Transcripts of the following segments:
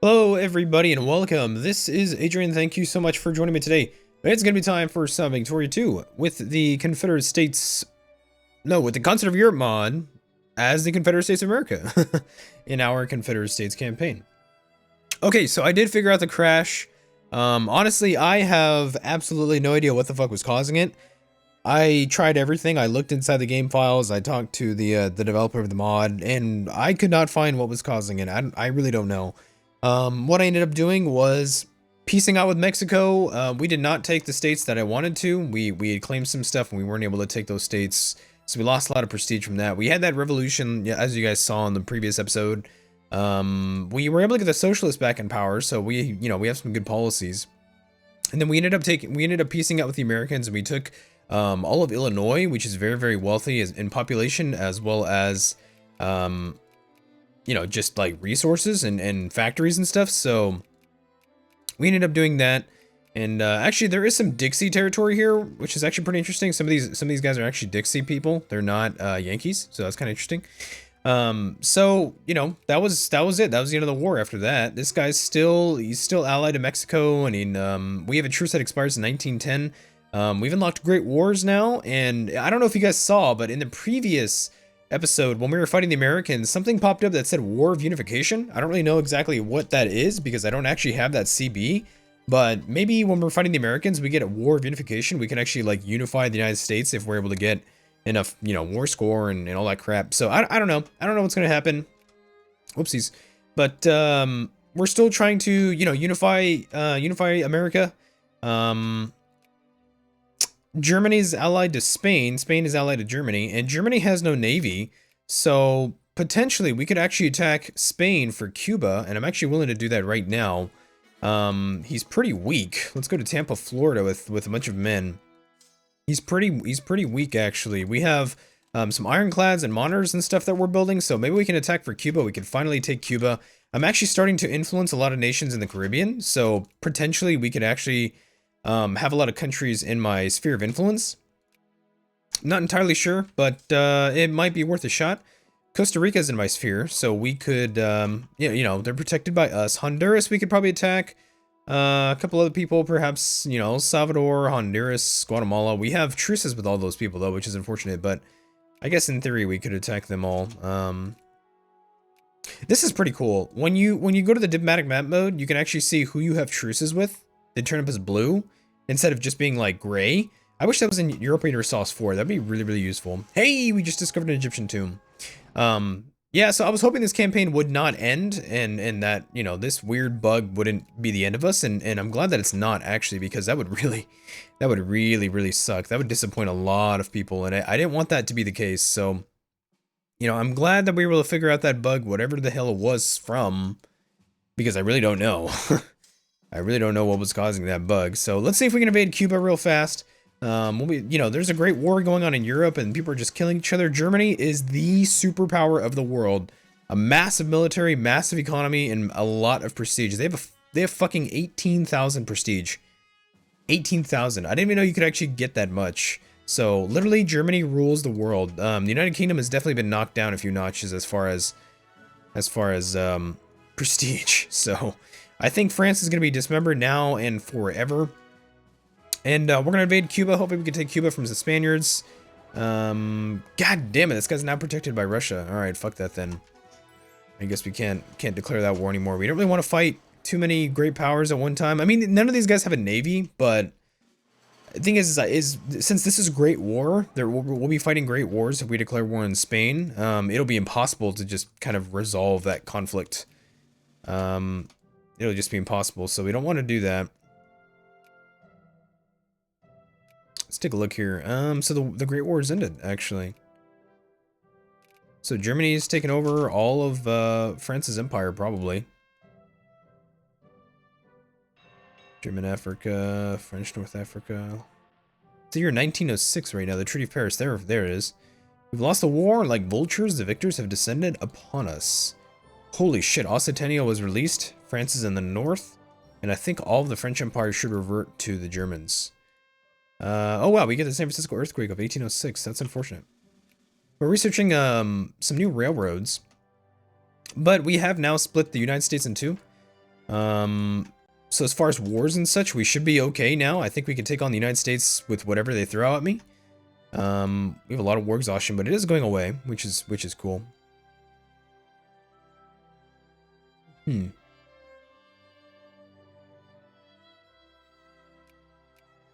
Hello everybody and welcome. This is Adrian. Thank you so much for joining me today. It's going to be time for some Victoria 2 with the Confederate States... No, with the Continent of Europe mod as the Confederate States of America in our Confederate States campaign. Okay, so I did figure out the crash. Honestly, I have absolutely no idea what the fuck was causing it. I tried everything. I looked inside the game files. I talked to the developer of the mod, and I could not find what was causing it. I really don't know. What I ended up doing was piecing out with Mexico. We did not take the states that I wanted to. We had claimed some stuff and we weren't able to take those states. So we lost a lot of prestige from that. We had that revolution, as you guys saw in the previous episode. We were able to get the socialists back in power. So we have some good policies. And then we ended up piecing out with the Americans, and we took, all of Illinois, which is very, very wealthy in population, as well as, just like resources and factories and stuff. So we ended up doing that. And actually there is some Dixie territory here, which is actually pretty interesting. Some of these guys are actually Dixie people. They're not Yankees, so that's kind of interesting. So that was it. That was the end of the war. After that, this guy's he's still allied to Mexico. I mean, we have a truce that expires in 1910. We've unlocked Great Wars now, and I don't know if you guys saw, but in the previous episode, when we were fighting the Americans, something popped up that said War of Unification. I don't really know exactly what that is because I don't actually have that CB, but maybe when we're fighting the Americans, we get a War of Unification. We can actually like unify the United States if we're able to get enough, war score and all that crap. So I don't know. I don't know what's going to happen. Whoopsies. But we're still trying to, unify America. Germany's allied to Spain. Spain is allied to Germany, and Germany has no navy. So potentially we could actually attack Spain for Cuba, and I'm actually willing to do that right now. He's pretty weak. Let's go to Tampa, Florida with a bunch of men. He's pretty weak actually. We have some ironclads and monitors and stuff that we're building, so maybe we can attack for Cuba. We can finally take Cuba. I'm actually starting to influence a lot of nations in the Caribbean, so potentially we could actually have a lot of countries in my sphere of influence. Not entirely sure, but it might be worth a shot. Costa Rica's in my sphere, so we could, they're protected by us. Honduras, we could probably attack. A couple other people, perhaps, Salvador, Honduras, Guatemala. We have truces with all those people, though, which is unfortunate, but I guess in theory we could attack them all. This is pretty cool. When you go to the diplomatic map mode, you can actually see who you have truces with. They turn up as blue instead of just being like gray. I wish that was in Europa Universalis IV. That'd be really, really useful. Hey, we just discovered an Egyptian tomb. Yeah, so I was hoping this campaign would not end and that, this weird bug wouldn't be the end of us. And I'm glad that it's not actually, because that would really, really suck. That would disappoint a lot of people. And I didn't want that to be the case. So, I'm glad that we were able to figure out that bug, whatever the hell it was from, because I really don't know. I really don't know what was causing that bug. So let's see if we can invade Cuba real fast. There's a great war going on in Europe and people are just killing each other. Germany is the superpower of the world. A massive military, massive economy, and a lot of prestige. They have fucking 18,000 prestige. 18,000. I didn't even know you could actually get that much. So literally Germany rules the world. The United Kingdom has definitely been knocked down a few notches as far as prestige. So I think France is going to be dismembered now and forever. And we're going to invade Cuba. Hopefully we can take Cuba from the Spaniards. God damn it, this guy's now protected by Russia. Alright, fuck that then. I guess we can't declare that war anymore. We don't really want to fight too many great powers at one time. I mean, none of these guys have a navy, but the thing is since this is Great War, we'll be fighting Great Wars if we declare war in Spain. It'll be impossible to just kind of resolve that conflict. It'll just be impossible, so we don't want to do that. Let's take a look here. So the Great Wars ended, actually. So Germany's taken over all of France's empire, probably. German Africa, French North Africa. It's the year 1906 right now, the Treaty of Paris. There it is. We've lost the war, like vultures, the victors have descended upon us. Holy shit, Occitania was released. France is in the north. And I think all of the French Empire should revert to the Germans. Oh wow, we get the San Francisco earthquake of 1806. That's unfortunate. We're researching some new railroads. But we have now split the United States in two. So as far as wars and such, we should be okay now. I think we can take on the United States with whatever they throw at me. We have a lot of war exhaustion, but it is going away, which is cool. We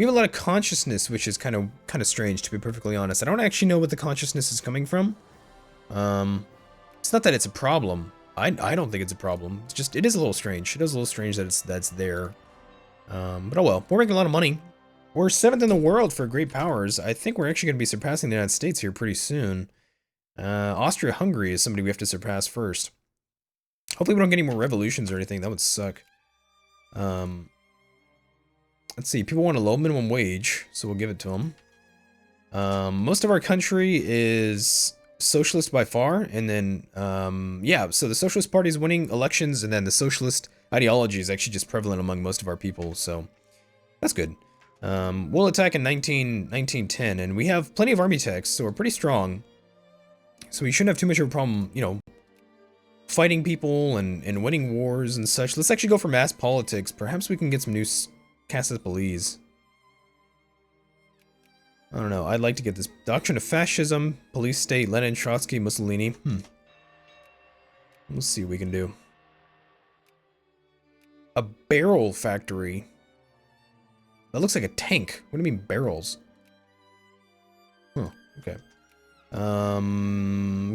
have a lot of consciousness, which is kind of strange, to be perfectly honest. I don't actually know what the consciousness is coming from. It's not that it's a problem. I don't think it's a problem. It's just, it is a little strange. It is a little strange that that's there. But oh well. We're making a lot of money. We're 7th in the world for great powers. I think we're actually going to be surpassing the United States here pretty soon. Austria-Hungary is somebody we have to surpass first. Hopefully we don't get any more revolutions or anything. That would suck. Let's see. People want a low minimum wage, so we'll give it to them. Most of our country is socialist by far, and then, yeah, so the Socialist Party is winning elections, and then the socialist ideology is actually just prevalent among most of our people, so that's good. We'll attack in 1910, and we have plenty of army techs, so we're pretty strong. So we shouldn't have too much of a problem, you know, fighting people and winning wars and such. Let's actually go for mass politics. Perhaps we can get some new casus bellis. I don't know. I'd like to get this doctrine of fascism, police state, Lenin, Trotsky, Mussolini. Let's see what we can do. A barrel factory. That looks like a tank. What do you mean barrels? Huh, okay.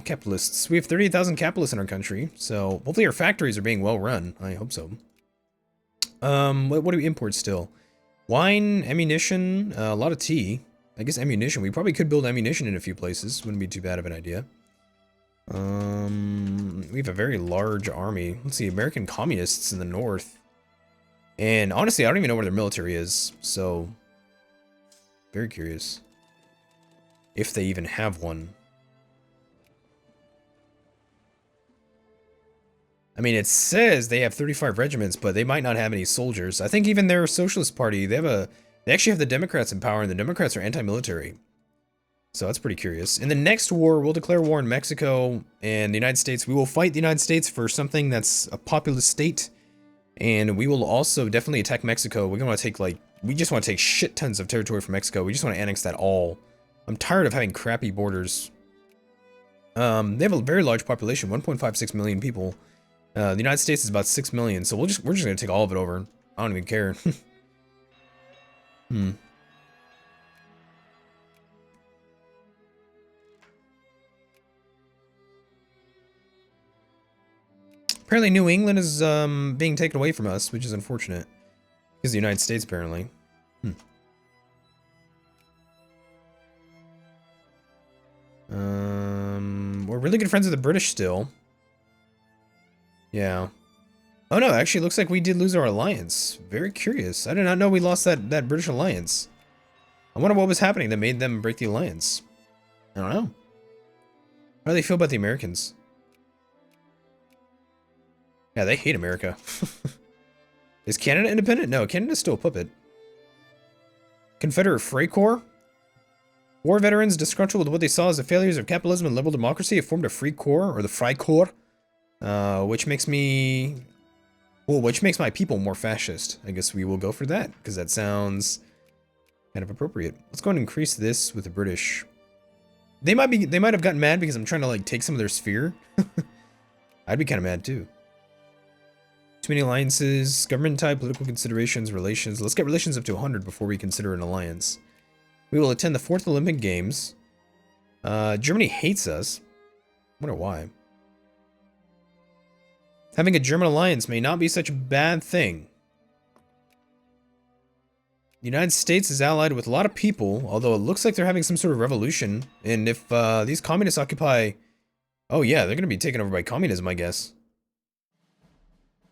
Capitalists. We have 38,000 capitalists in our country, so hopefully our factories are being well run. I hope so. What do we import still? Wine, ammunition, a lot of tea. I guess ammunition. We probably could build ammunition in a few places. Wouldn't be too bad of an idea. We have a very large army. Let's see, American communists in the north. And honestly, I don't even know where their military is, so very curious if they even have one. I mean, it says they have 35 regiments, but they might not have any soldiers. I think even their Socialist Party, they actually have the Democrats in power, and the Democrats are anti-military. So that's pretty curious. In the next war, we'll declare war in Mexico and the United States. We will fight the United States for something that's a populous state. And we will also definitely attack Mexico. We're gonna take, like, we just want to take shit tons of territory from Mexico. We just want to annex that all. I'm tired of having crappy borders. They have a very large population, 1.56 million people. The United States is about 6 million, so we're just gonna take all of it over. I don't even care. Apparently New England is being taken away from us, which is unfortunate. Because the United States, apparently. We're really good friends with the British still. Yeah. Oh no, actually it looks like we did lose our alliance. Very curious. I did not know we lost that British alliance. I wonder what was happening that made them break the alliance. I don't know. How do they feel about the Americans? Yeah, they hate America. Is Canada independent? No, Canada's still a puppet. Confederate Freight Corps? War veterans disgruntled with what they saw as the failures of capitalism and liberal democracy have formed a Free Corps, or the Freikorps, which makes my people more fascist. I guess we will go for that, because that sounds kind of appropriate. Let's go and increase this with the British. They might have gotten mad because I'm trying to, like, take some of their sphere. I'd be kind of mad too. Too many alliances, government type, political considerations, relations. Let's get relations up to 100 before we consider an alliance. We will attend the 4th Olympic Games. Germany hates us. I wonder why. Having a German alliance may not be such a bad thing. The United States is allied with a lot of people, although it looks like they're having some sort of revolution. And if these communists occupy... Oh yeah, they're going to be taken over by communism, I guess.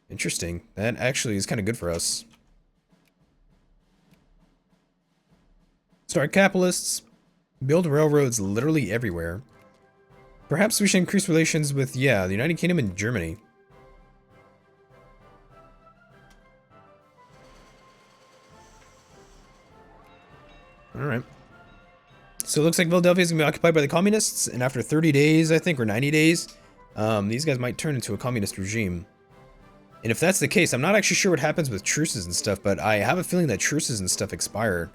Interesting. That actually is kind of good for us. Start capitalists. Build railroads literally everywhere. Perhaps we should increase relations with, yeah, the United Kingdom and Germany. Alright. So it looks like Philadelphia is going to be occupied by the communists, and after 30 days, I think, or 90 days, these guys might turn into a communist regime. And if that's the case, I'm not actually sure what happens with truces and stuff, but I have a feeling that truces and stuff expire.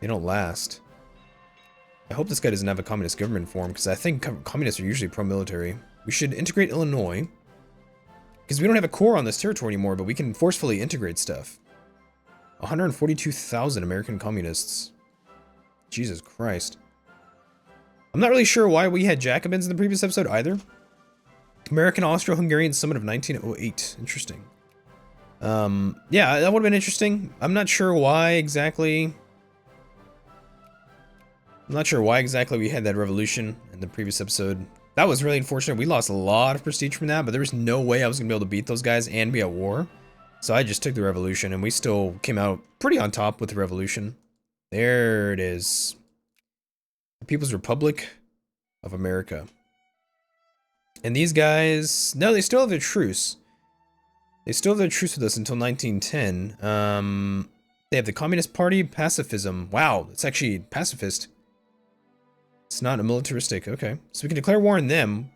They don't last. I hope this guy doesn't have a communist government form, because I think communists are usually pro-military. We should integrate Illinois. Because we don't have a core on this territory anymore, but we can forcefully integrate stuff. 142,000 American communists. Jesus Christ. I'm not really sure why we had Jacobins in the previous episode either. American Austro-Hungarian Summit of 1908. Interesting. Yeah, that would have been interesting. I'm not sure why exactly. I'm not sure why exactly we had that revolution in the previous episode. That was really unfortunate. We lost a lot of prestige from that, but there was no way I was going to be able to beat those guys and be at war. So I just took the revolution, and we still came out pretty on top with the revolution. There it is. The People's Republic of America. And these guys, no, they still have their truce. They still have their truce with us until 1910. They have the Communist Party, pacifism. Wow, it's actually pacifist. It's not a militaristic. Okay, so we can declare war on them.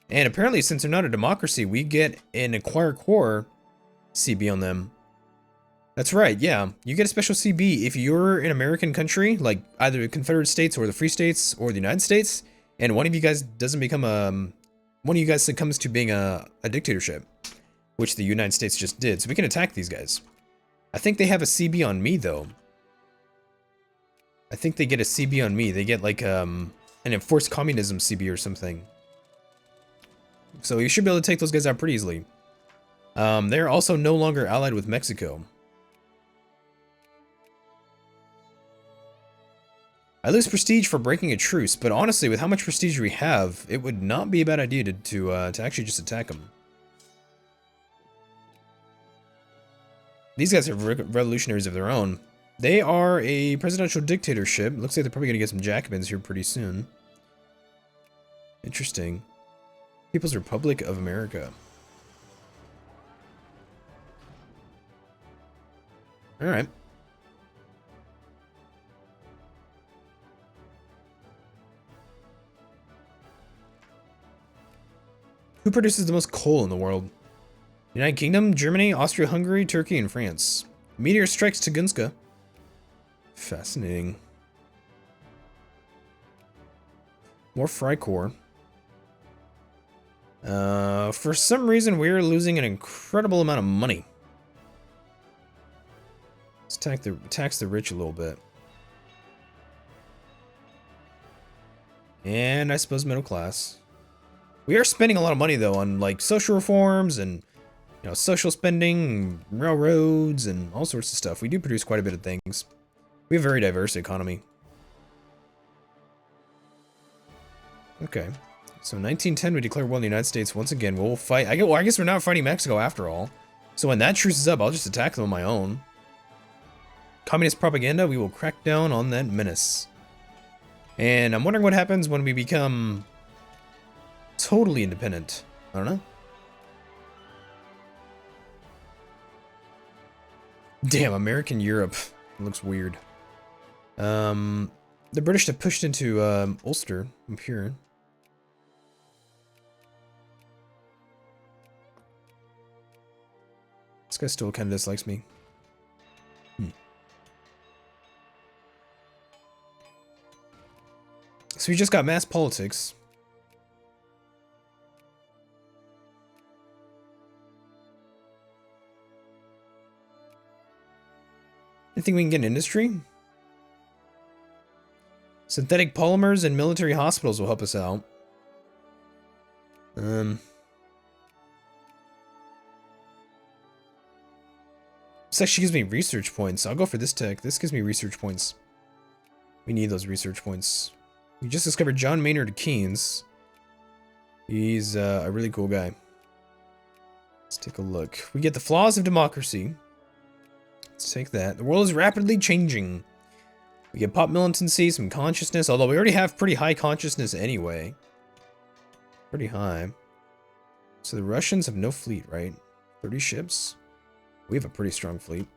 And apparently, since they're not a democracy, we get an acquire core CB on them. That's right, yeah. You get a special CB if you're an American country, like either the Confederate States or the Free States or the United States, and one of you guys doesn't become one of you guys succumbs to being a dictatorship, which the United States just did. So we can attack these guys. I think they have a CB on me, though. I think they get a CB on me. They get like an enforced communism CB or something. So you should be able to take those guys out pretty easily. They're also no longer allied with Mexico. I lose prestige for breaking a truce, but honestly, with how much prestige we have, it would not be a bad idea to actually just attack them. These guys are revolutionaries of their own. They are a presidential dictatorship. Looks like they're probably going to get some Jacobins here pretty soon. Interesting. People's Republic of America. Alright. Who produces the most coal in the world? United Kingdom, Germany, Austria-Hungary, Turkey, and France. Meteor strikes Tugunska. Fascinating. More Frycore. For some reason, we're losing an incredible amount of money. Let's tax the rich a little bit. And I suppose middle class. We are spending a lot of money, though, on, like, social reforms and, you know, social spending, railroads, and all sorts of stuff. We do produce quite a bit of things. We have a very diverse economy. Okay. So, 1910, we declare war on the United States once again. We'll fight. I guess we're not fighting Mexico after all. So, when that truce is up, I'll just attack them on my own. Communist propaganda, we will crack down on that menace. And I'm wondering what happens when we become totally independent. I don't know. Damn, American Europe. It looks weird. The British have pushed into Ulster up here. This guy still kind of dislikes me. So we just got mass politics. Anything we can get in industry? Synthetic polymers and military hospitals will help us out. This actually gives me research points. I'll go for this tech. This gives me research points. We need those research points. We just discovered John Maynard Keynes. He's a really cool guy. Let's take a look. We get the flaws of democracy. Let's take that. The world is rapidly changing. We get pop militancy, some consciousness, although we already have pretty high consciousness anyway. Pretty high. So the Russians have no fleet, right? 30 ships. We have a pretty strong fleet.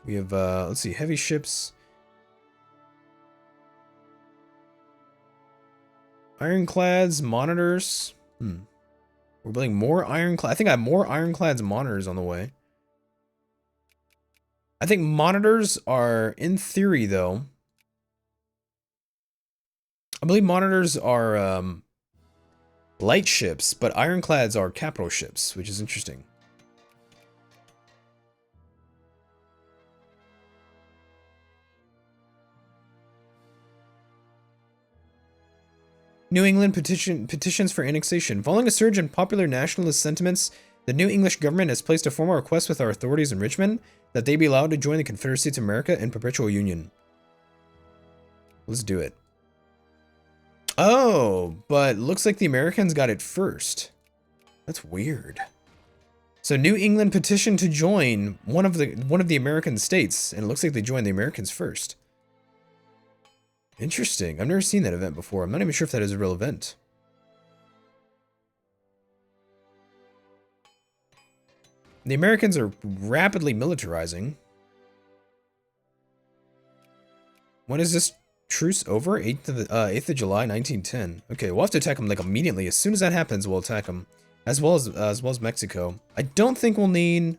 We have, let's see, heavy ships. Ironclads, monitors. We're building more ironclad. I think I have more ironclads monitors on the way. I think monitors are, in theory, though. I believe monitors are light ships, but ironclads are capital ships, which is interesting. New England petitions for annexation. Following a surge in popular nationalist sentiments, the new English government has placed a formal request with our authorities in Richmond that they be allowed to join the Confederate States of America in perpetual union. Let's do it. Oh, but looks like the Americans got it first. That's weird. So New England petitioned to join one of the American states, and it looks like they joined the Americans first. Interesting. I've never seen that event before. I'm not even sure if that is a real event. The Americans are rapidly militarizing. When is this truce over? 8th of July, 1910. Okay, we'll have to attack them like immediately. As soon as that happens, we'll attack them. As well as Mexico. I don't think we'll need...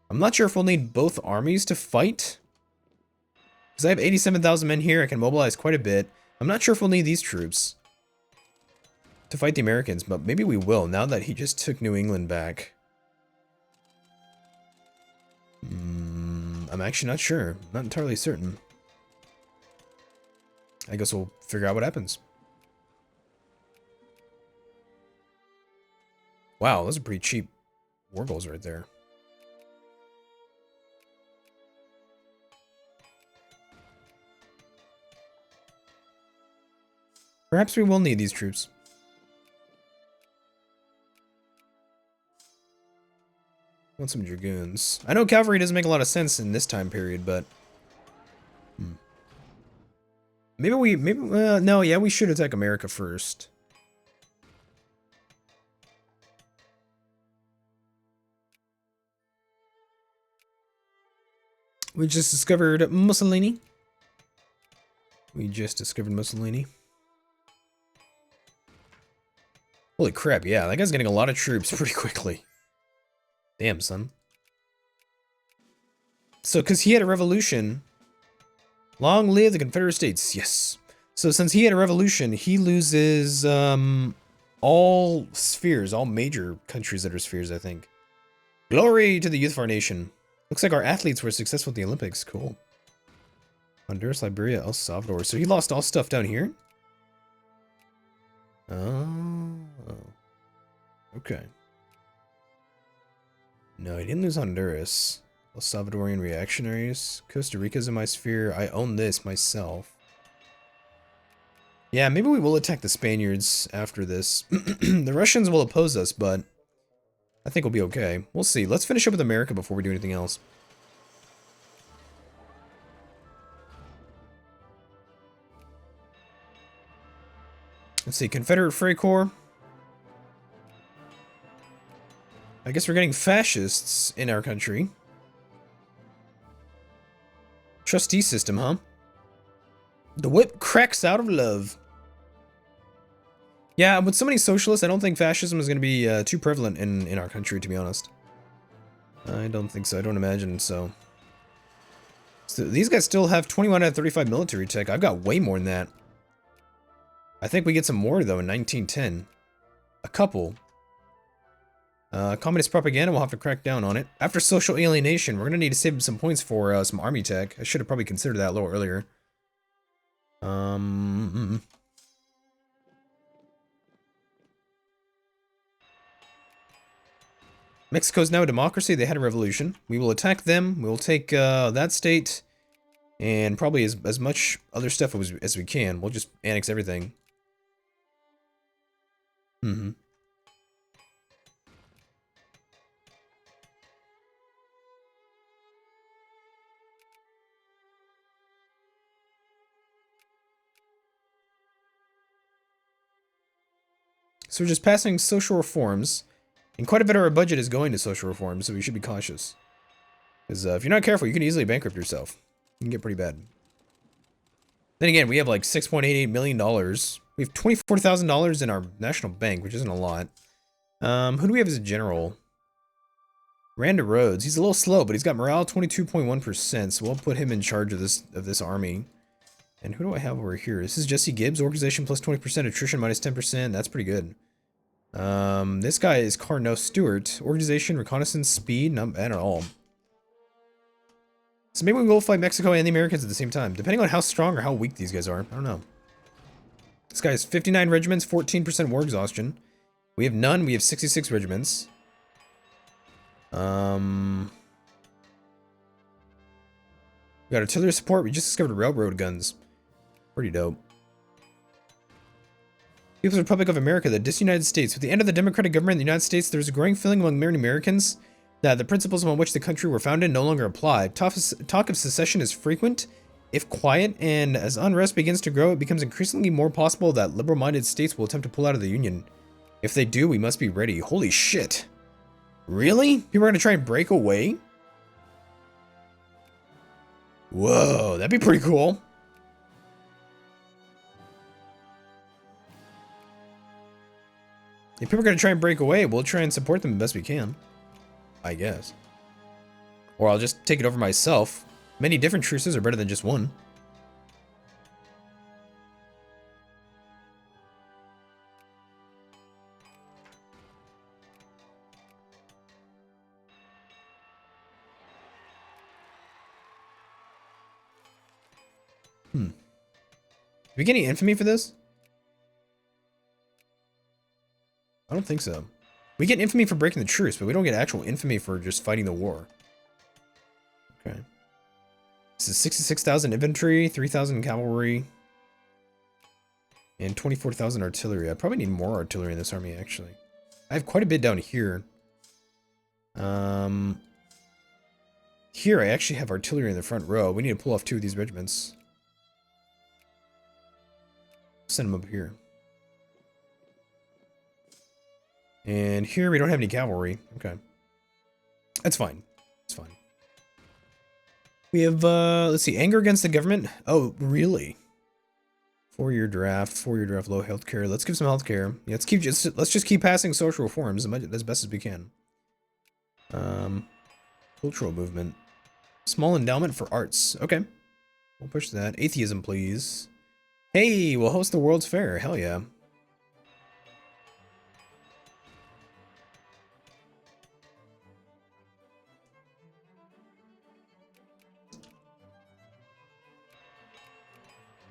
I'm not sure if we'll need both armies to fight. Because I have 87,000 men here, I can mobilize quite a bit. I'm not sure if we'll need these troops to fight the Americans, but maybe we will, now that he just took New England back. I'm actually not sure. Not entirely certain. I guess we'll figure out what happens. Wow, those are pretty cheap war goals right there. Perhaps we will need these troops. Want some dragoons. I know cavalry doesn't make a lot of sense in this time period, but... no, yeah, we should attack America first. We just discovered Mussolini. Holy crap, yeah, that guy's getting a lot of troops pretty quickly. Damn, son. So, because he had a revolution... Long live the Confederate States, yes. So, since he had a revolution, he loses all spheres, all major countries that are spheres, I think. Glory to the youth of our nation. Looks like our athletes were successful at the Olympics, cool. Honduras, Liberia, El Salvador. So he lost all stuff down here? Oh. Okay. No, he didn't lose Honduras. El Salvadorian reactionaries. Costa Rica's in my sphere. I own this myself. Yeah, maybe we will attack the Spaniards after this. The Russians will oppose us, but I think we'll be okay. We'll see. Let's finish up with America before we do anything else. Let's see, Confederate Freight Corps. I guess we're getting fascists in our country. Trustee system, huh? The whip cracks out of love. Yeah, with so many socialists, I don't think fascism is going to be too prevalent in our country, to be honest. I don't think so. I don't imagine so. So these guys still have 21 out of 35 military tech. I've got way more than that. I think we get some more, though, in 1910. A couple. Communist propaganda, we'll have to crack down on it. After social alienation, we're going to need to save some points for some army tech. I should have probably considered that a little earlier. Mexico's now a democracy. They had a revolution. We will attack them. We'll take that state and probably as much other stuff as we can. We'll just annex everything. So we're just passing social reforms, and quite a bit of our budget is going to social reforms, so we should be cautious. Because if you're not careful, you can easily bankrupt yourself. You can get pretty bad. Then again, we have like $6.88 million. We have $24,000 in our national bank, which isn't a lot. Who do we have as a general? Randa Rhodes. He's a little slow, but he's got morale 22.1%, so we'll put him in charge of this army. And who do I have over here? This is Jesse Gibbs. Organization plus 20%, attrition minus 10%. That's pretty good. This guy is Carno Stewart. Organization, reconnaissance, speed, not bad at all. So maybe we will fight Mexico and the Americans at the same time, depending on how strong or how weak these guys are. I don't know. This guy has 59 regiments, 14% war exhaustion. We have none. We have 66 regiments. We got artillery support. We just discovered railroad guns. Pretty dope. People's Republic of America, the disunited states. With the end of the democratic government in the United States, there's a growing feeling among many Americans that the principles on which the country were founded no longer apply. Talk of secession is frequent, if quiet, and as unrest begins to grow, it becomes increasingly more possible that liberal-minded states will attempt to pull out of the Union. If they do, we must be ready. Holy shit. Really? People are going to try and break away? Whoa, that'd be pretty cool. If people are going to try and break away, we'll try and support them the best we can. I guess. Or I'll just take it over myself. Many different truces are better than just one. Do we get any infamy for this? I don't think so. We get infamy for breaking the truce, but we don't get actual infamy for just fighting the war. Okay. This is 66,000 infantry, 3,000 cavalry, and 24,000 artillery. I probably need more artillery in this army, actually. I have quite a bit down here. Here I actually have artillery in the front row. We need to pull off 2 of these regiments. Send them up here. And here we don't have any cavalry. Okay. That's fine. It's fine. We have, let's see, anger against the government. Oh, really? 4-year draft, 4-year draft, low healthcare. Let's give some healthcare. Yeah, let's just keep passing social reforms as best as we can. Cultural movement. Small endowment for arts. Okay. We'll push that. Atheism, please. Hey, we'll host the World's Fair. Hell yeah.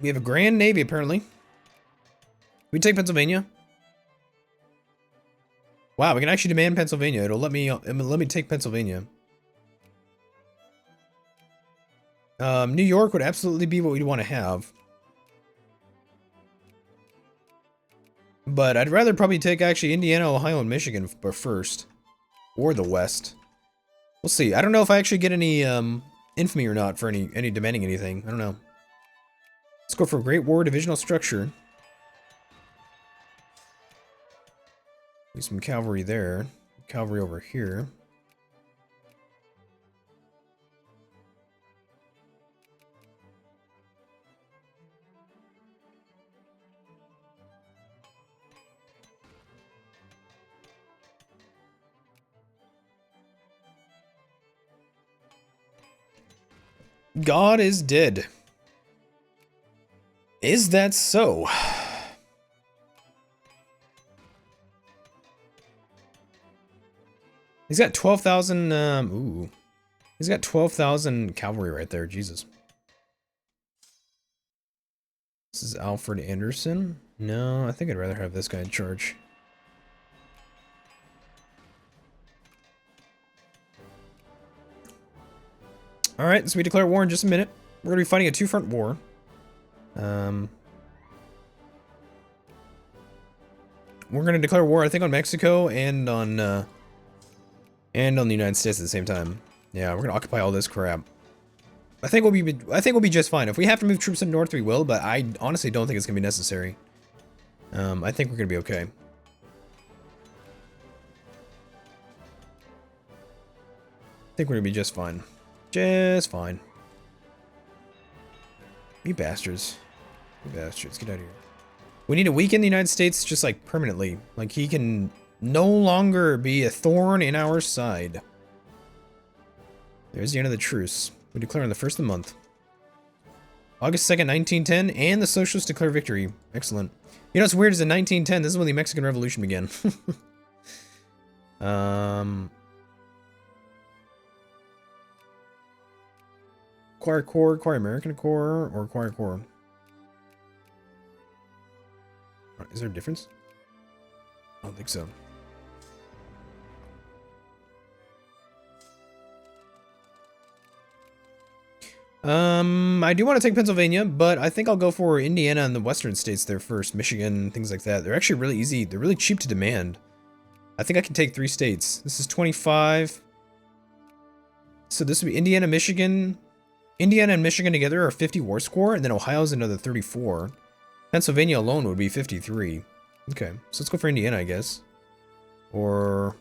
We have a grand navy, apparently. We take Pennsylvania. Wow, we can actually demand Pennsylvania. It'll let me take Pennsylvania. New York would absolutely be what we'd want to have. But I'd rather probably take actually Indiana, Ohio, and Michigan first. Or the West. We'll see. I don't know if I actually get any infamy or not for any demanding anything. I don't know. Let's go for Great War divisional structure. Need some cavalry there. Cavalry over here. God is dead. Is that so? He's got 12,000, ooh. He's got 12,000 cavalry right there, Jesus. This is Alfred Anderson? No, I think I'd rather have this guy in charge. Alright, so we declare war in just a minute. We're going to be fighting a 2-front war. We're going to declare war, I think, on Mexico and on the United States at the same time. Yeah, we're going to occupy all this crap. I think we'll be just fine. If we have to move troops up north, we will, but I honestly don't think it's going to be necessary. I think we're going to be okay. I think we're going to be just fine. Just fine. You bastards. You bastards. Get out of here. We need to weaken the United States just, like, permanently. Like, he can no longer be a thorn in our side. There's the end of the truce. We declare on the 1st of the month. August 2nd, 1910, and the Socialists declare victory. Excellent. You know what's weird is in 1910, this is when the Mexican Revolution began. Acquire core, acquire American core, or acquire core? Is there a difference? I don't think so. I do want to take Pennsylvania, but I think I'll go for Indiana and the western states there first. Michigan, things like that. They're actually really easy. They're really cheap to demand. I think I can take 3 states. This is 25. So this would be Indiana, Michigan. Indiana and Michigan together are 50 war score, and then Ohio's another 34. Pennsylvania alone would be 53. Okay, so let's go for Indiana, I guess. Or...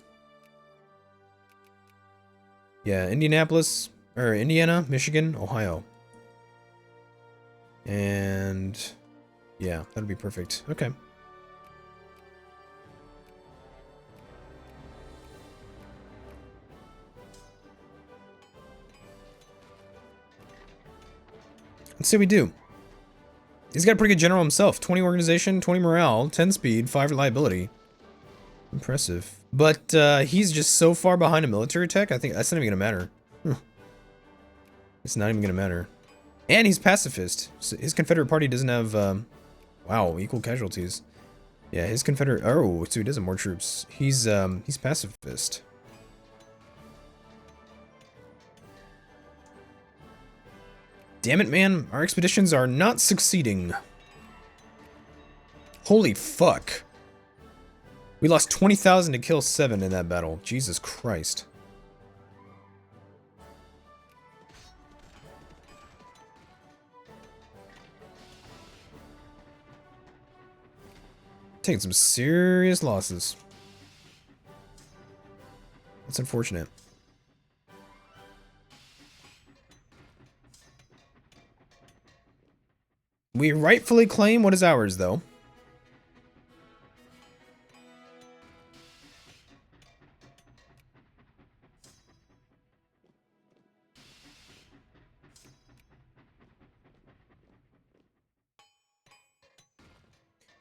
yeah, Indianapolis... or Indiana, Michigan, Ohio. And... yeah, that'd be perfect. Okay. Let's see what we do. He's got a pretty good general himself. 20 organization, 20 morale, 10 speed, 5 reliability. Impressive. But he's just so far behind a military tech, I think that's not even gonna matter. It's not even gonna matter. And he's pacifist. So his Confederate party doesn't have, wow, equal casualties. Yeah, his Confederate, oh, so he does have more troops. He's pacifist. Damn it, man. Our expeditions are not succeeding. Holy fuck. We lost 20,000 to kill 7 in that battle. Jesus Christ. Taking some serious losses. That's unfortunate. We rightfully claim what is ours, though.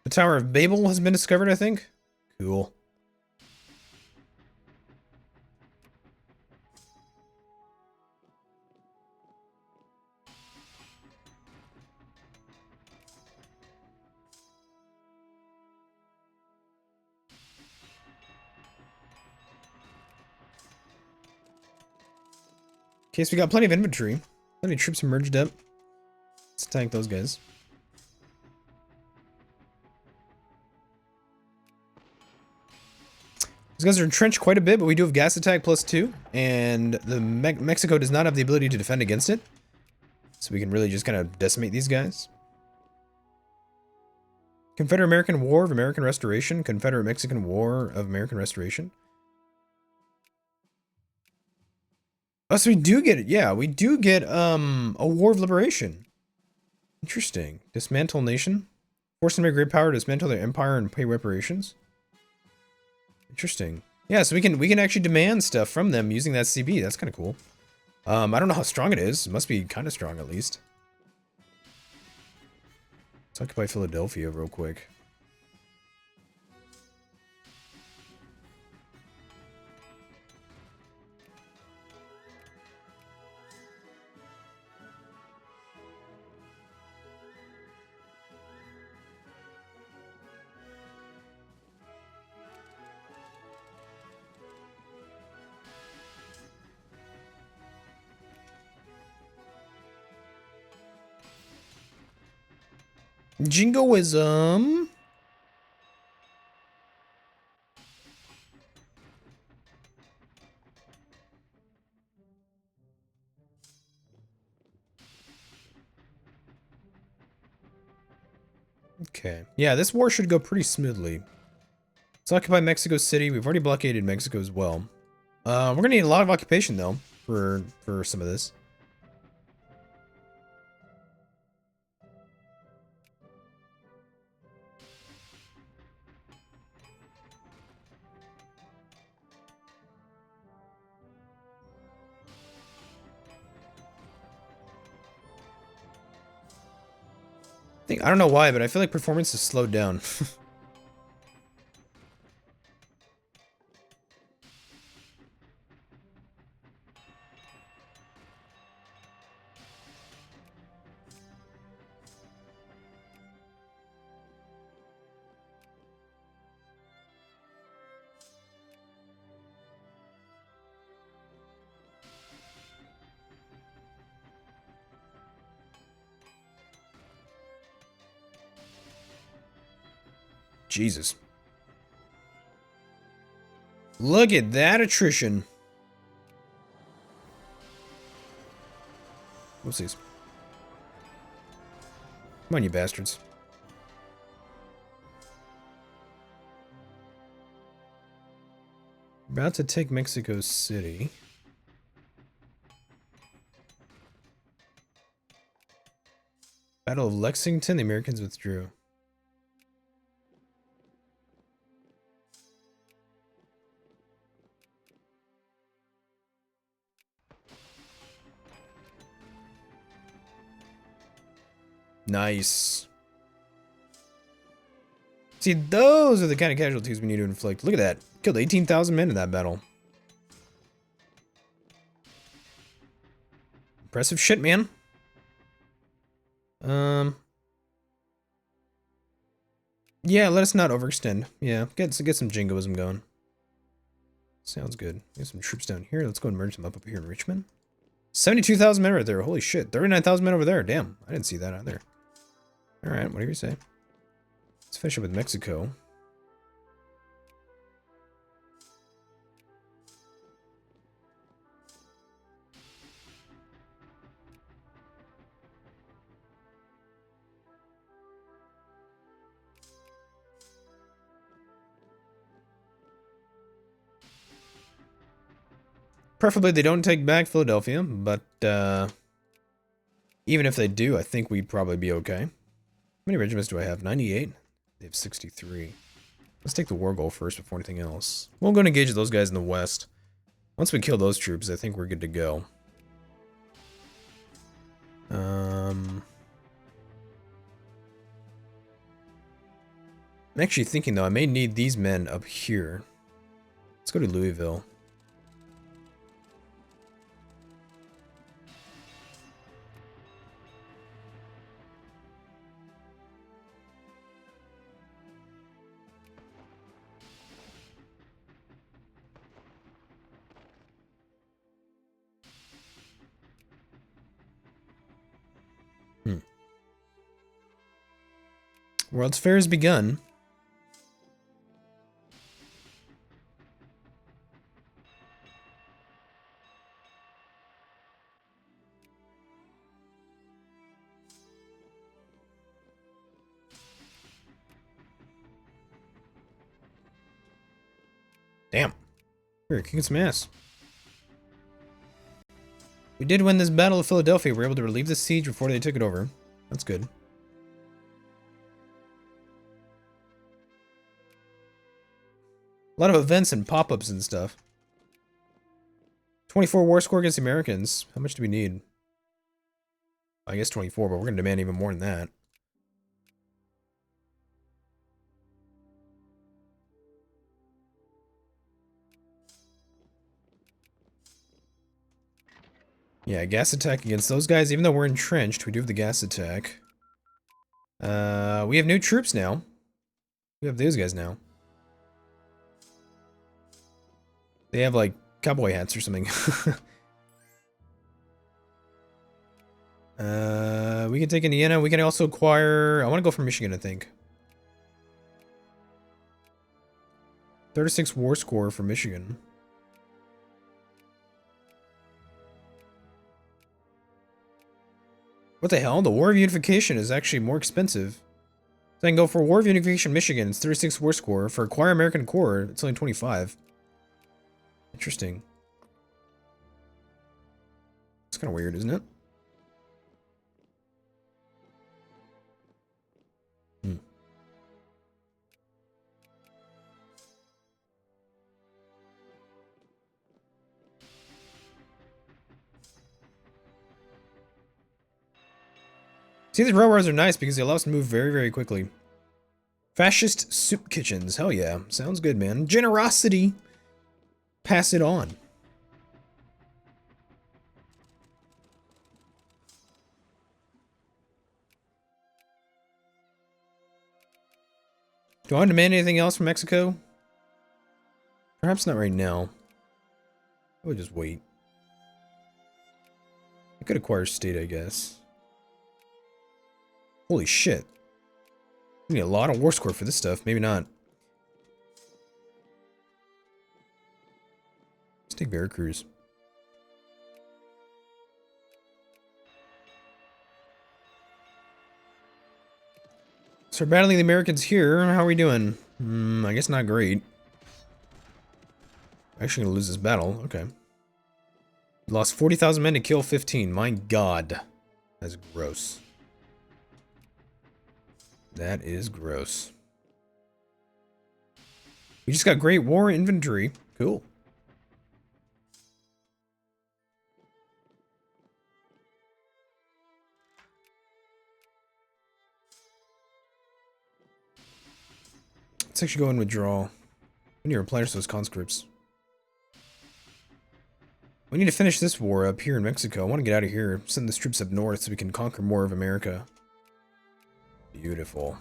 The Tower of Babel has been discovered, I think. Cool. Okay, so we got plenty of infantry. Plenty of troops emerged up. Let's tank those guys. These guys are entrenched quite a bit, but we do have gas attack +2, and the Mexico does not have the ability to defend against it. So we can really just kind of decimate these guys. Confederate American War of American Restoration, Confederate Mexican War of American Restoration. Oh, so we do get it. Yeah, we do get a War of Liberation. Interesting. Dismantle nation. Force enemy great power to dismantle their empire and pay reparations. Interesting. Yeah, so we can actually demand stuff from them using that CB. That's kind of cool. I don't know how strong it is. It must be kind of strong at least. Let's occupy Philadelphia real quick. Jingoism. Okay. Yeah, this war should go pretty smoothly. Let's occupy Mexico City. We've already blockaded Mexico as well. We're gonna need a lot of occupation though for some of this. I don't know why, but I feel like performance has slowed down. Jesus. Look at that attrition. Whoopsies. Come on, you bastards. About to take Mexico City. Battle of Lexington, the Americans withdrew. Nice. See, those are the kind of casualties we need to inflict. Look at that. Killed 18,000 men in that battle. Impressive shit, man. Yeah, let us not overextend. Yeah, get some jingoism going. Sounds good. Get some troops down here. Let's go and merge them up here in Richmond. 72,000 men right there. Holy shit. 39,000 men over there. Damn. I didn't see that either. Alright, whatever you say. Let's finish up with Mexico. Preferably they don't take back Philadelphia, but even if they do, I think we'd probably be okay. How many regiments do I have? 98? They have 63. Let's take the war goal first before anything else. We'll go and engage those guys in the west. Once we kill those troops, I think we're good to go. I'm actually thinking, though, I may need these men up here. Let's go to Louisville. World's Fair has begun. Damn. We're kicking some ass. We did win this Battle of Philadelphia. We were able to relieve the siege before they took it over. That's good. A lot of events and pop-ups and stuff. 24 war score against the Americans. How much do we need? I guess 24, but we're going to demand even more than that. Yeah, gas attack against those guys. Even though we're entrenched, we do have the gas attack. We have new troops now. We have these guys now. They have, like, cowboy hats or something. We can take Indiana. We can also acquire... I want to go for Michigan, I think. 36 war score for Michigan. What the hell? The War of Unification is actually more expensive. So I can go for War of Unification Michigan. It's 36 war score. For Acquire American Core, it's only 25. Interesting. It's kind of weird, isn't it? See, these railroads are nice because they allow us to move very, very quickly. Fascist soup kitchens. Hell yeah. Sounds good, man. Generosity. Pass it on. Do I demand anything else from Mexico? Perhaps not right now. I would just wait. I could acquire state, I guess. Holy shit. We need a lot of war score for this stuff. Maybe not. Let's take Veracruz. So we're battling the Americans here. How are we doing? I guess not great. Actually gonna lose this battle. Okay. Lost 40,000 men to kill 15. My god. That's gross. That is gross. We just got great war infantry. Cool. Let's actually go and withdraw. We need to replenish those conscripts. We need to finish this war up here in Mexico. I want to get out of here. Send the troops up north so we can conquer more of America. Beautiful.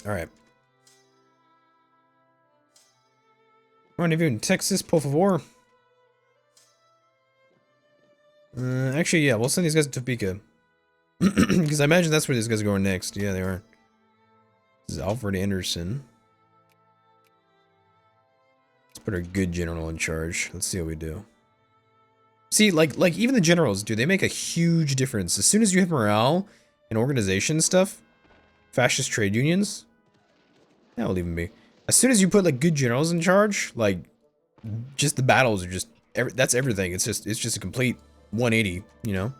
Alright. Rendezvous in Texas, por favor. Actually, yeah, we'll send these guys to Topeka. Because I imagine that's where these guys are going next. Yeah, they are. This is Alfred Anderson. Let's put our good general in charge. Let's see how we do. See, like even the generals, dude, they make a huge difference. As soon as you have morale and organization stuff, fascist trade unions, that will even be. As soon as you put like good generals in charge, like just the battles are just that's everything. It's just a complete 180, you know.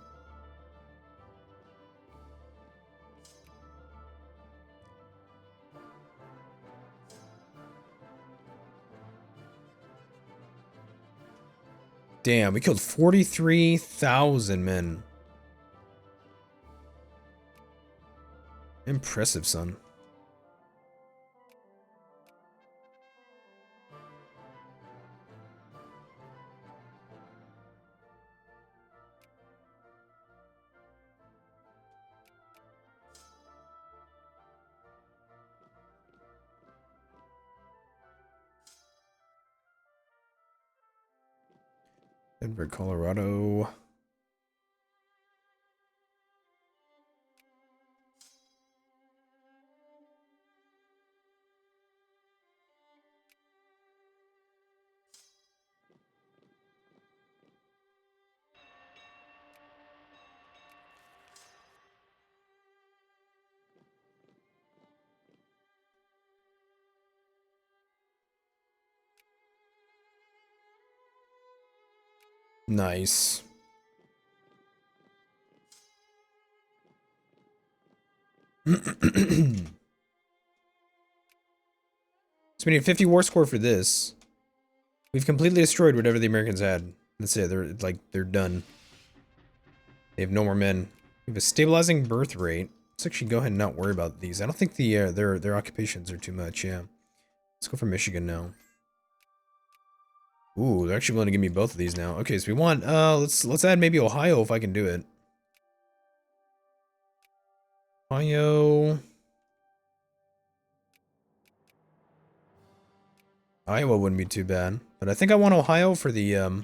Damn, we killed 43,000 men. Impressive, son. Denver, Colorado. Nice. So we need 50 war score for this. We've completely destroyed whatever the Americans had. That's it. They're done. They have no more men. We have a stabilizing birth rate. Let's actually go ahead and not worry about these. I don't think their occupations are too much. Yeah. Let's go for Michigan now. Ooh, they're actually willing to give me both of these now. Okay, so we want let's add maybe Ohio if I can do it. Ohio. Iowa wouldn't be too bad, but I think I want Ohio for the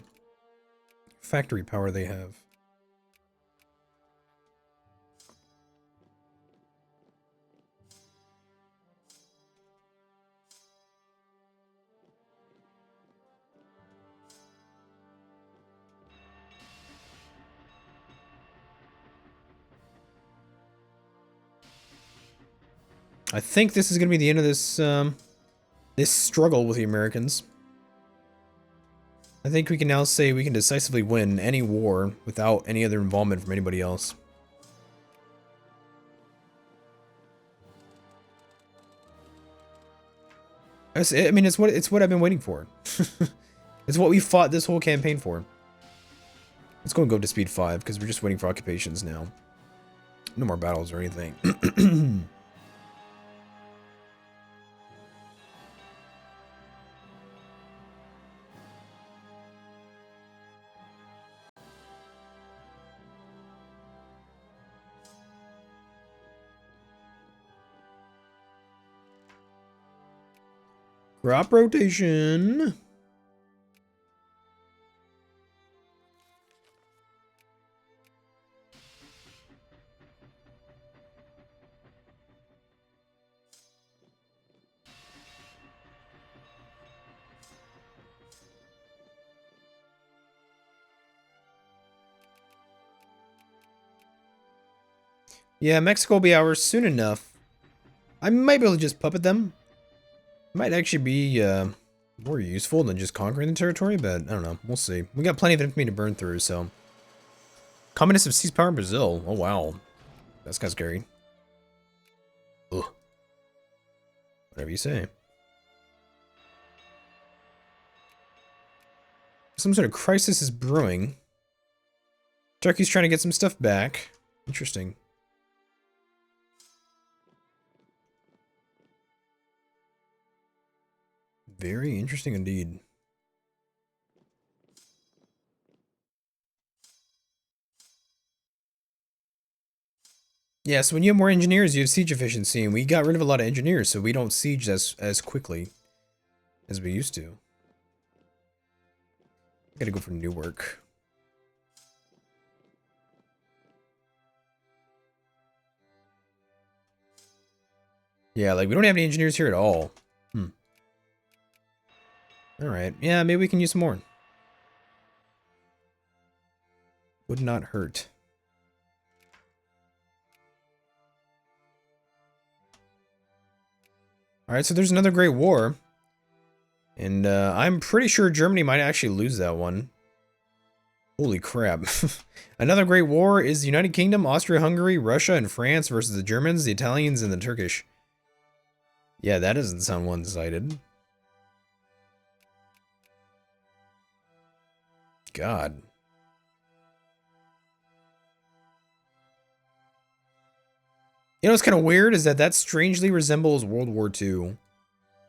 factory power they have. I think this is going to be the end of this this struggle with the Americans. I think we can now say we can decisively win any war without any other involvement from anybody else. I mean, it's what I've been waiting for. It's what we fought this whole campaign for. Let's go and go to speed 5, because we're just waiting for occupations now. No more battles or anything. Crop rotation. Yeah, Mexico will be ours soon enough. I might be able to just puppet them. It might actually be more useful than just conquering the territory, but I don't know. We'll see. We got plenty of infamy to burn through, so. Communists have seized power in Brazil. Oh, wow. That's kind of scary. Ugh. Whatever you say. Some sort of crisis is brewing. Turkey's trying to get some stuff back. Interesting. Very interesting indeed. Yeah, so when you have more engineers, you have siege efficiency, and we got rid of a lot of engineers, so we don't siege as quickly as we used to. Gotta go for new work. Yeah, like, we don't have any engineers here at all. Alright, yeah, maybe we can use some more. Would not hurt. Alright, so there's another Great War. And I'm pretty sure Germany might actually lose that one. Holy crap. Another Great War is the United Kingdom, Austria-Hungary, Russia, and France versus the Germans, the Italians, and the Turkish. Yeah, that doesn't sound one-sided. God. You know what's kind of weird is that strangely resembles World War II.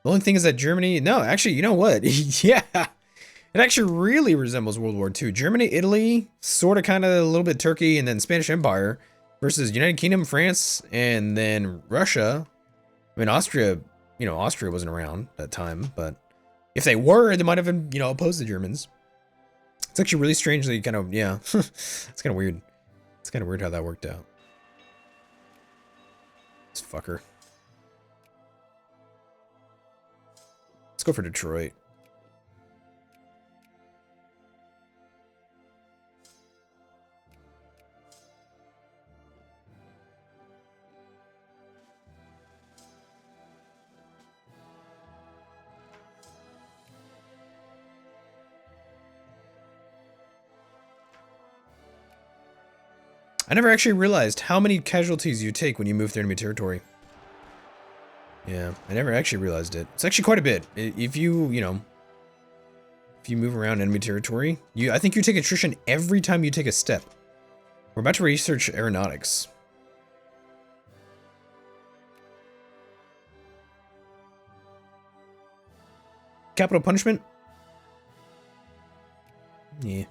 The only thing is that Germany... No, actually, you know what? Yeah. It actually really resembles World War II. Germany, Italy, sort of kind of a little bit Turkey, and then Spanish Empire versus United Kingdom, France, and then Russia. I mean, Austria, you know, Austria wasn't around that time, but if they were, they might have been, you know, opposed to Germans. It's actually really strangely kind of, yeah. It's kind of weird. It's kind of weird how that worked out. This fucker. Let's go for Detroit. I never actually realized how many casualties you take when you move through enemy territory. Yeah, I never actually realized it. It's actually quite a bit. If you, you know, if you move around enemy territory, I think you take attrition every time you take a step. We're about to research aeronautics. Capital punishment? Yeah.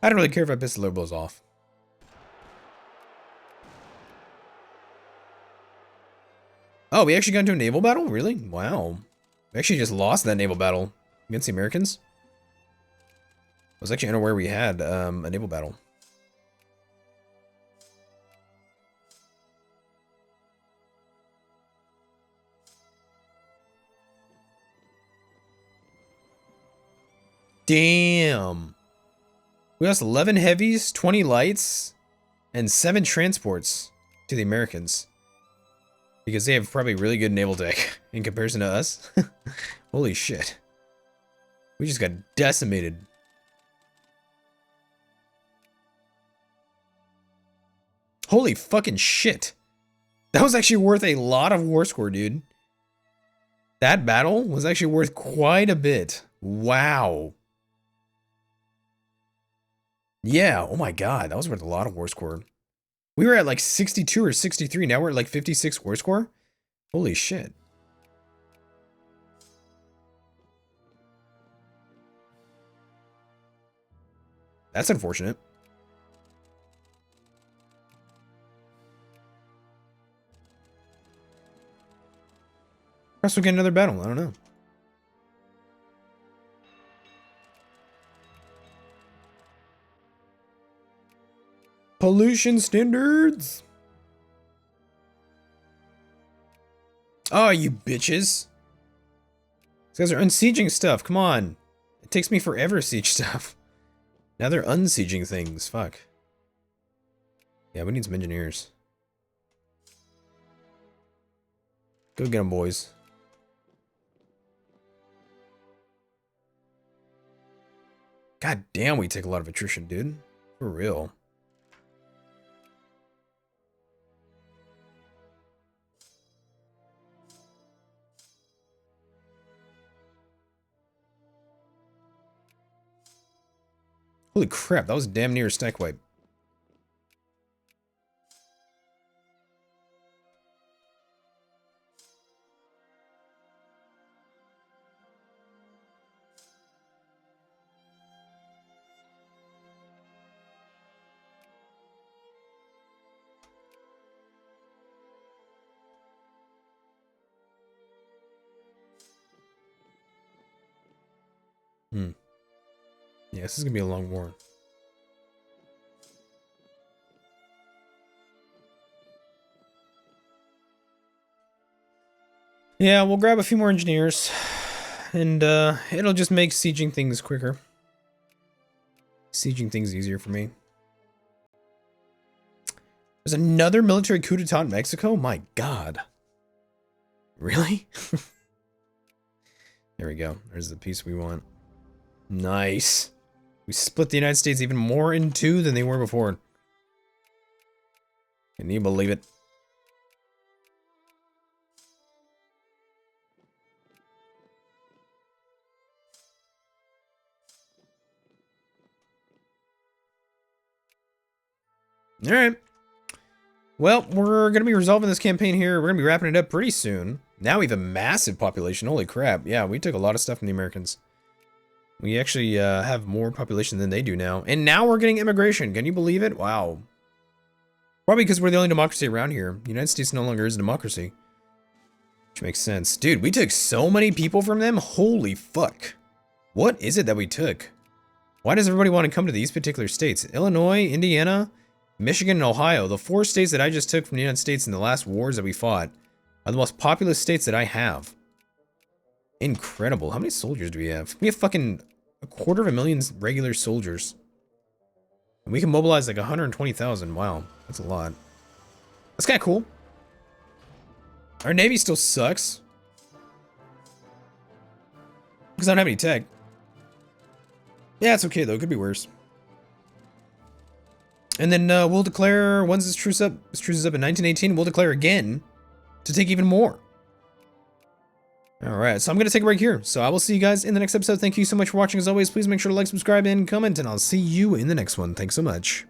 I don't really care if I piss the lobos off. Oh, we actually got into a naval battle? Really? Wow. We actually just lost that naval battle against the Americans. I was actually unaware we had a naval battle. Damn. We lost 11 heavies, 20 lights, and 7 transports to the Americans. Because they have probably really good naval tech in comparison to us. Holy shit. We just got decimated. Holy fucking shit. That was actually worth a lot of war score, dude. That battle was actually worth quite a bit. Wow. Yeah, oh my god, that was worth a lot of war score. We were at like 62 or 63, now we're at like 56 war score? Holy shit. That's unfortunate. Perhaps we'll get another battle, I don't know. Pollution standards! Oh, you bitches. These guys are unsieging stuff, come on. It takes me forever to siege stuff. Now they're unsieging things, fuck. Yeah, we need some engineers. Go get them, boys. God damn, we take a lot of attrition, dude. For real. Holy crap, that was damn near a stack wipe. Yeah, this is gonna be a long war. Yeah, we'll grab a few more engineers, and it'll just make sieging things quicker. Sieging things easier for me. There's another military coup d'etat in Mexico? My god. Really? There we go. There's the piece we want. Nice. We split the United States even more in two than they were before. Can you believe it? Alright. Well, we're going to be resolving this campaign here. We're going to be wrapping it up pretty soon. Now we have a massive population. Holy crap. Yeah, we took a lot of stuff from the Americans. We actually have more population than they do now. And now we're getting immigration. Can you believe it? Wow. Probably because we're the only democracy around here. The United States no longer is a democracy. Which makes sense. Dude, we took so many people from them. Holy fuck. What is it that we took? Why does everybody want to come to these particular states? Illinois, Indiana, Michigan, and Ohio. The 4 states that I just took from the United States in the last wars that we fought are the most populous states that I have. Incredible. How many soldiers do we have? We have fucking 250,000 regular soldiers. And we can mobilize like 120,000. Wow. That's a lot. That's kind of cool. Our Navy still sucks. Because I don't have any tech. Yeah, it's okay though. It could be worse. And then we'll declare, once this truce up, truce is up in 1918, we'll declare again to take even more. Alright, so I'm going to take a break here. So I will see you guys in the next episode. Thank you so much for watching as always. Please make sure to like, subscribe, and comment, and I'll see you in the next one. Thanks so much.